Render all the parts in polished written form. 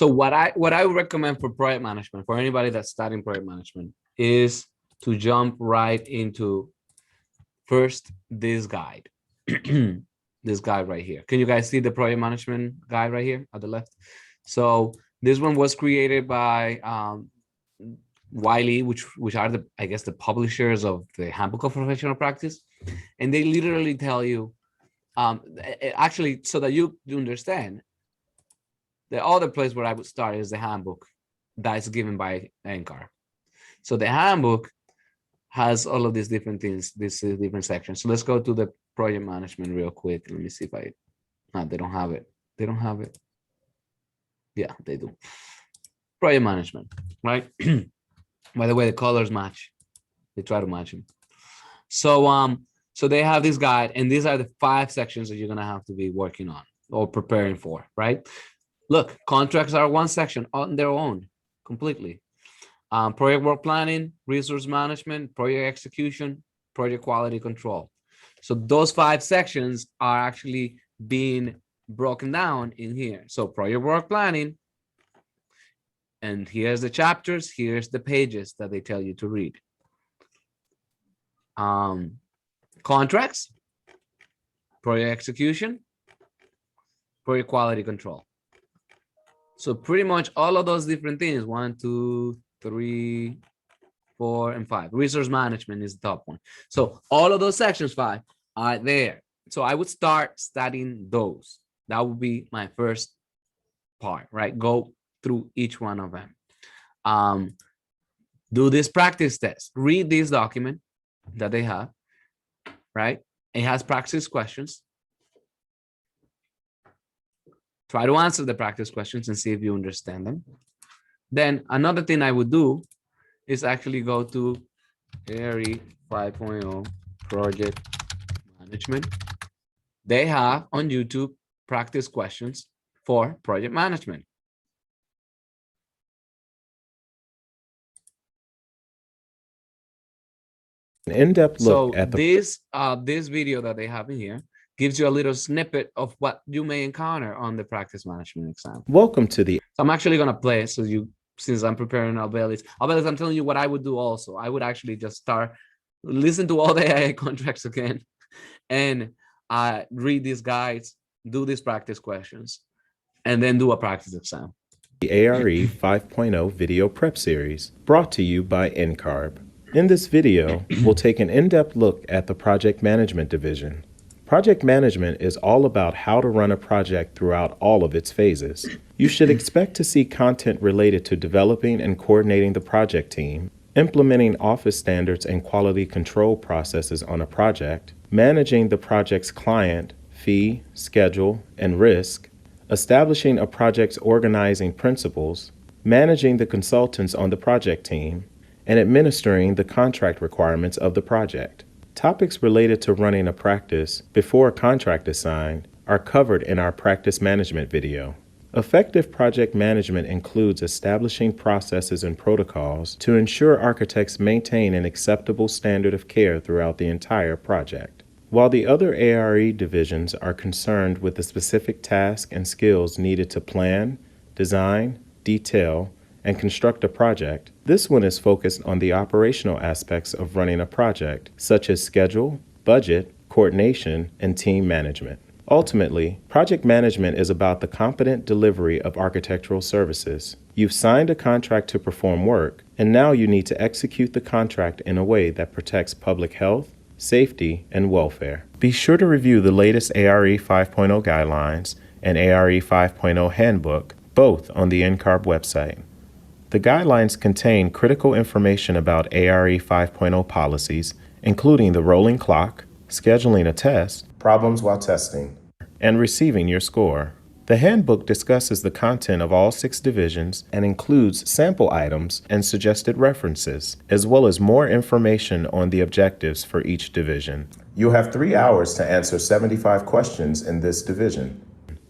So what I would recommend for project management, for anybody that's starting project management, is to jump right into first this guide. This guide right here. Can you guys see the project management guide right here at the left? So this one was created by Wiley, which are the, I guess, the publishers of the Handbook of Professional Practice, and they literally tell you, actually, so that you understand, the other place where I would start is the handbook that is given by NCARB. So the handbook has all of these different things, these different sections. So let's go to the project management real quick. Let me see if I, no, they don't have it. They don't have it. Yeah, they do. Project management, right? By the way, the colors match. They try to match them. So they have this guide, and these are the 5 sections that you're gonna have to be working on or preparing for, right? Look, contracts are one section on their own, completely. Project work planning, resource management, project execution, project quality control. So those 5 sections are actually being broken down in here. So project work planning, and here's the chapters, here's the pages that they tell you to read. Contracts, project execution, project quality control. So pretty much all of those different things, 1, 2, 3, 4, and 5. Resource management is the top one. So all of those sections, 5, are there. So I would start studying those. That would be my first part, right? Go through each one of them. Do this practice test. Read this document that they have, right? It has practice questions. Try to answer the practice questions and see if you understand them. Then another thing I would do is actually go to ARE 5.0 project management. They have on YouTube practice questions for project management. An in-depth look at this video that they have in here gives you a little snippet of what you may encounter on the practice management exam. Welcome to the. So I'm actually gonna play, so since I'm preparing Albelis, I'm telling you what I would do also. I would actually just listen to all the AI contracts again, and read these guides, do these practice questions, and then do a practice exam. The ARE 5.0 video prep series, brought to you by NCARB. In this video, we'll take an in-depth look at the project management division. Project management is all about how to run a project throughout all of its phases. You should expect to see content related to developing and coordinating the project team, implementing office standards and quality control processes on a project, managing the project's client, fee, schedule, and risk, establishing a project's organizing principles, managing the consultants on the project team, and administering the contract requirements of the project. Topics related to running a practice before a contract is signed are covered in our practice management video. Effective project management includes establishing processes and protocols to ensure architects maintain an acceptable standard of care throughout the entire project. While the other ARE divisions are concerned with the specific tasks and skills needed to plan, design, detail, and construct a project, this one is focused on the operational aspects of running a project, such as schedule, budget, coordination, and team management. Ultimately, project management is about the competent delivery of architectural services. You've signed a contract to perform work, and now you need to execute the contract in a way that protects public health, safety, and welfare. Be sure to review the latest ARE 5.0 guidelines and ARE 5.0 handbook, both on the NCARB website. The guidelines contain critical information about ARE 5.0 policies, including the rolling clock, scheduling a test, problems while testing, and receiving your score. The handbook discusses the content of all 6 divisions and includes sample items and suggested references, as well as more information on the objectives for each division. You'll have 3 hours to answer 75 questions in this division.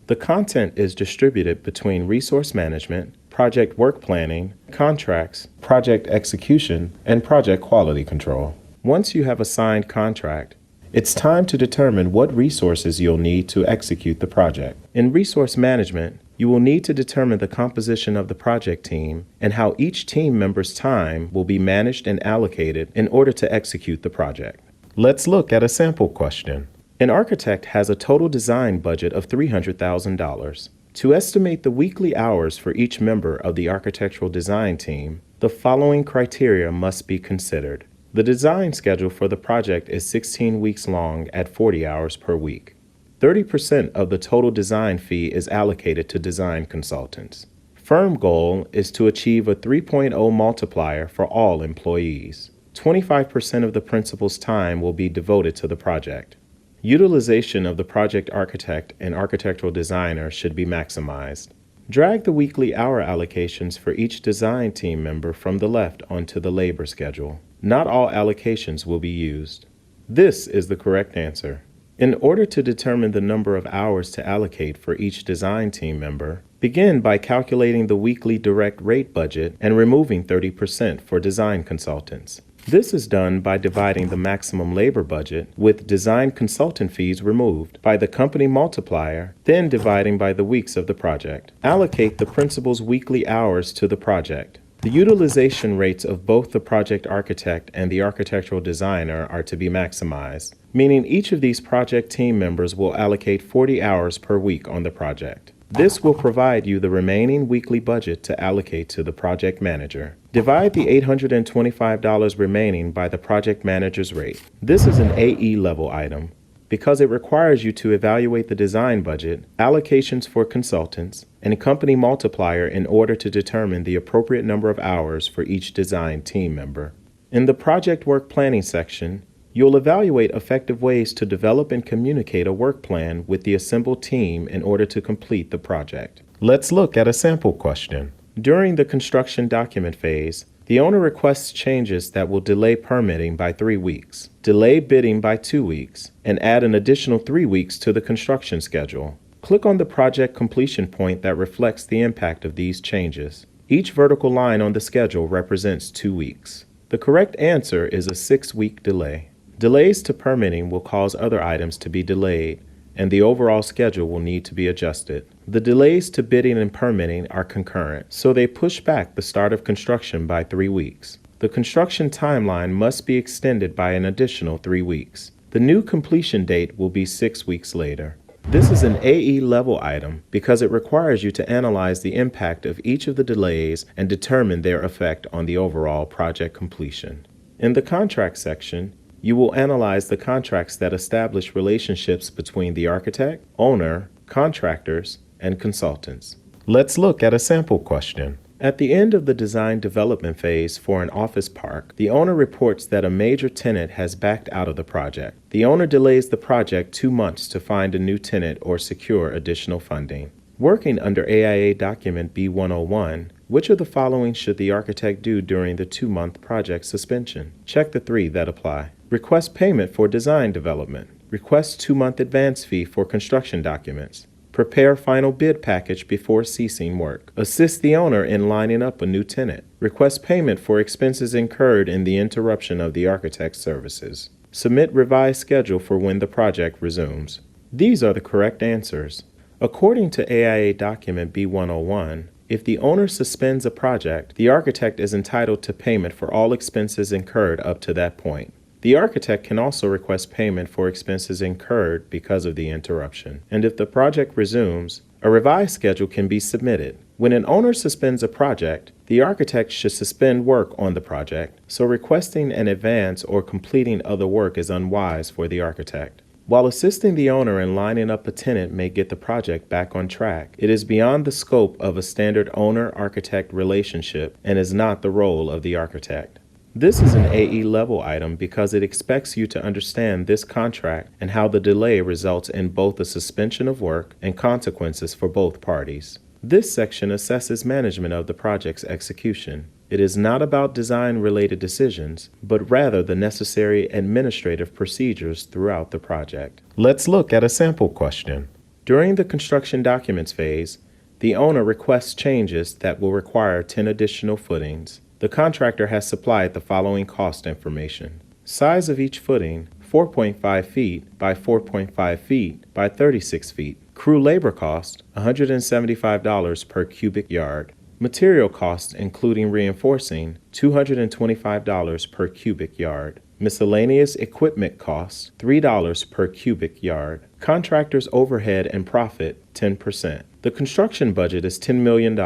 The content is distributed between resource management, project work planning, contracts, project execution, and project quality control. Once you have a signed contract, it's time to determine what resources you'll need to execute the project. In resource management, you will need to determine the composition of the project team and how each team member's time will be managed and allocated in order to execute the project. Let's look at a sample question. An architect has a total design budget of $300,000. To estimate the weekly hours for each member of the architectural design team, the following criteria must be considered. The design schedule for the project is 16 weeks long at 40 hours per week. 30% of the total design fee is allocated to design consultants. Firm goal is to achieve a 3.0 multiplier for all employees. 25% of the principal's time will be devoted to the project. Utilization of the project architect and architectural designer should be maximized. Drag the weekly hour allocations for each design team member from the left onto the labor schedule. Not all allocations will be used. This is the correct answer. In order to determine the number of hours to allocate for each design team member, begin by calculating the weekly direct rate budget and removing 30% for design consultants. This is done by dividing the maximum labor budget with design consultant fees removed by the company multiplier, then dividing by the weeks of the project. Allocate the principal's weekly hours to the project. The utilization rates of both the project architect and the architectural designer are to be maximized, meaning each of these project team members will allocate 40 hours per week on the project. This will provide you the remaining weekly budget to allocate to the project manager. Divide the $825 remaining by the project manager's rate. This is an AE level item because it requires you to evaluate the design budget, allocations for consultants, and company multiplier in order to determine the appropriate number of hours for each design team member. In the project work planning section, you'll evaluate effective ways to develop and communicate a work plan with the assembled team in order to complete the project. Let's look at a sample question. During the construction document phase, the owner requests changes that will delay permitting by 3 weeks, delay bidding by 2 weeks, and add an additional 3 weeks to the construction schedule. Click on the project completion point that reflects the impact of these changes. Each vertical line on the schedule represents 2 weeks. The correct answer is a 6-week delay. Delays to permitting will cause other items to be delayed, and the overall schedule will need to be adjusted. The delays to bidding and permitting are concurrent, so they push back the start of construction by 3 weeks. The construction timeline must be extended by an additional 3 weeks. The new completion date will be 6 weeks later. This is an AE level item because it requires you to analyze the impact of each of the delays and determine their effect on the overall project completion. In the contract section, you will analyze the contracts that establish relationships between the architect, owner, contractors, and consultants. Let's look at a sample question. At the end of the design development phase for an office park, the owner reports that a major tenant has backed out of the project. The owner delays the project 2 months to find a new tenant or secure additional funding. Working under AIA Document B101, which of the following should the architect do during the 2-month project suspension? Check the 3 that apply. Request payment for design development. Request 2-month advance fee for construction documents. Prepare final bid package before ceasing work. Assist the owner in lining up a new tenant. Request payment for expenses incurred in the interruption of the architect's services. Submit revised schedule for when the project resumes. These are the correct answers. According to AIA Document B101, if the owner suspends a project, the architect is entitled to payment for all expenses incurred up to that point. The architect can also request payment for expenses incurred because of the interruption. And if the project resumes, a revised schedule can be submitted. When an owner suspends a project, the architect should suspend work on the project, so requesting an advance or completing other work is unwise for the architect. While assisting the owner in lining up a tenant may get the project back on track, it is beyond the scope of a standard owner-architect relationship and is not the role of the architect. This is an AE level item because it expects you to understand this contract and how the delay results in both a suspension of work and consequences for both parties. This section assesses management of the project's execution. It is not about design-related decisions, but rather the necessary administrative procedures throughout the project. Let's look at a sample question. During the construction documents phase, the owner requests changes that will require 10 additional footings. The contractor has supplied the following cost information. Size of each footing, 4.5 feet by 4.5 feet by 36 feet. Crew labor cost, $175 per cubic yard. Material costs, including reinforcing, $225 per cubic yard. Miscellaneous equipment costs, $3 per cubic yard. Contractors' overhead and profit, 10%. The construction budget is $10 million,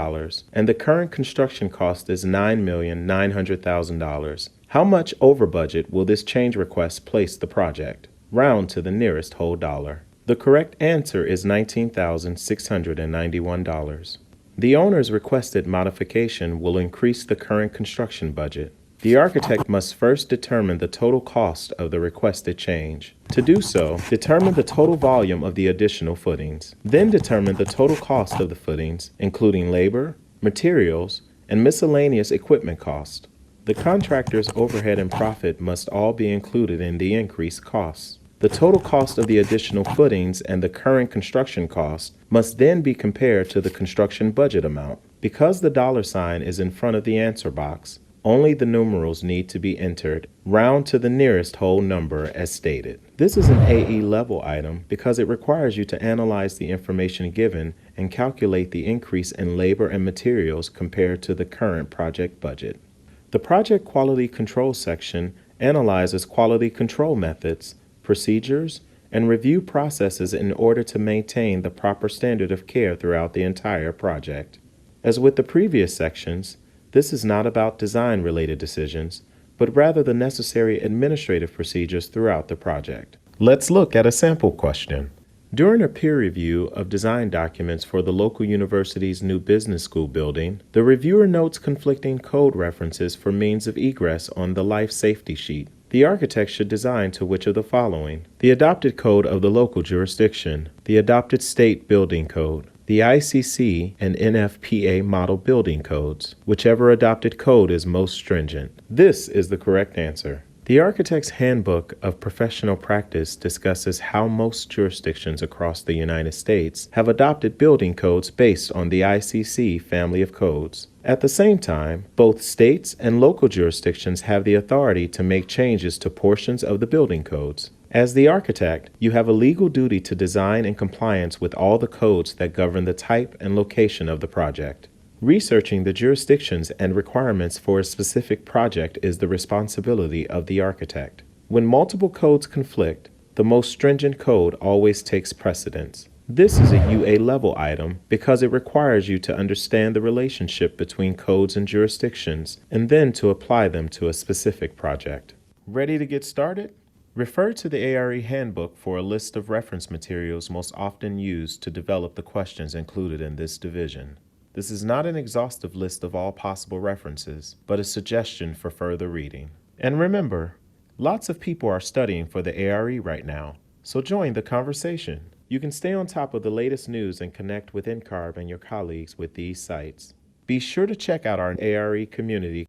and the current construction cost is $9,900,000. How much over budget will this change request place the project? Round to the nearest whole dollar. The correct answer is $19,691. The owner's requested modification will increase the current construction budget. The architect must first determine the total cost of the requested change. To do so, determine the total volume of the additional footings. Then determine the total cost of the footings, including labor, materials, and miscellaneous equipment cost. The contractor's overhead and profit must all be included in the increased costs. The total cost of the additional footings and the current construction cost must then be compared to the construction budget amount. Because the dollar sign is in front of the answer box, only the numerals need to be entered, round to the nearest whole number as stated. This is an AE level item because it requires you to analyze the information given and calculate the increase in labor and materials compared to the current project budget. The project quality control section analyzes quality control methods, procedures, and review processes in order to maintain the proper standard of care throughout the entire project. As with the previous sections, this is not about design-related decisions, but rather the necessary administrative procedures throughout the project. Let's look at a sample question. During a peer review of design documents for the local university's new business school building, the reviewer notes conflicting code references for means of egress on the life safety sheet. The architect should design to which of the following: the adopted code of the local jurisdiction, the adopted state building code, the ICC and NFPA model building codes, whichever adopted code is most stringent. This is the correct answer. The Architect's Handbook of Professional Practice discusses how most jurisdictions across the United States have adopted building codes based on the ICC family of codes. At the same time, both states and local jurisdictions have the authority to make changes to portions of the building codes. As the architect, you have a legal duty to design in compliance with all the codes that govern the type and location of the project. Researching the jurisdictions and requirements for a specific project is the responsibility of the architect. When multiple codes conflict, the most stringent code always takes precedence. This is a UA level item because it requires you to understand the relationship between codes and jurisdictions and then to apply them to a specific project. Ready to get started? Refer to the ARE Handbook for a list of reference materials most often used to develop the questions included in this division. This is not an exhaustive list of all possible references, but a suggestion for further reading. And remember, lots of people are studying for the ARE right now, so join the conversation. You can stay on top of the latest news and connect with NCARB and your colleagues with these sites. Be sure to check out our ARE community.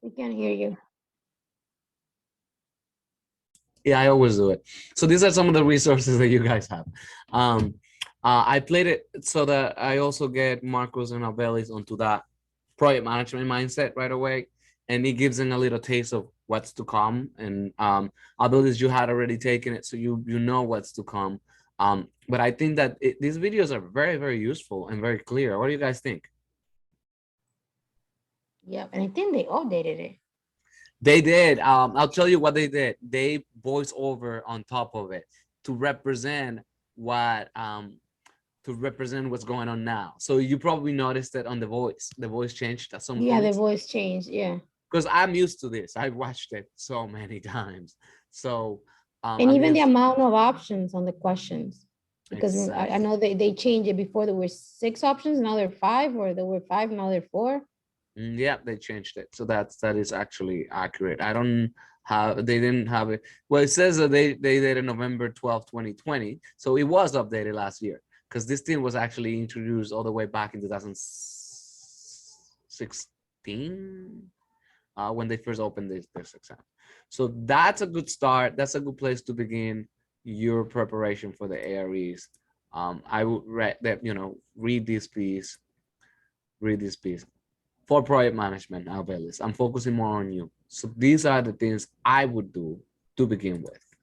We can hear you. Yeah, I always do it. So these are some of the resources that you guys have. I played it so that I also get Marcos and Albelis onto that project management mindset right away. And it gives them a little taste of what's to come. And Albelis, you had already taken it, so you know what's to come. But I think that these videos are very, very useful and very clear. What do you guys think? Yeah, and I think they updated it. They did. I'll tell you what they did. They voice over on top of it to represent what's going on now. So you probably noticed that on the voice. The voice changed at some point. Yeah, the voice changed. Yeah. Because I'm used to this. I've watched it so many times. So and even the amount of options on the questions. Because exactly. I know they changed it before. There were 6 options, now there are 5, or there were 5, now there are 4. Yeah, they changed it. So that is actually accurate. They didn't have it. Well, it says that they did it November 12, 2020. So it was updated last year because this thing was actually introduced all the way back in 2016 when they first opened this exam. So that's a good start. That's a good place to begin your preparation for the AREs. I would read this piece. for project management, Albelis. I'm focusing more on you. So these are the things I would do to begin with.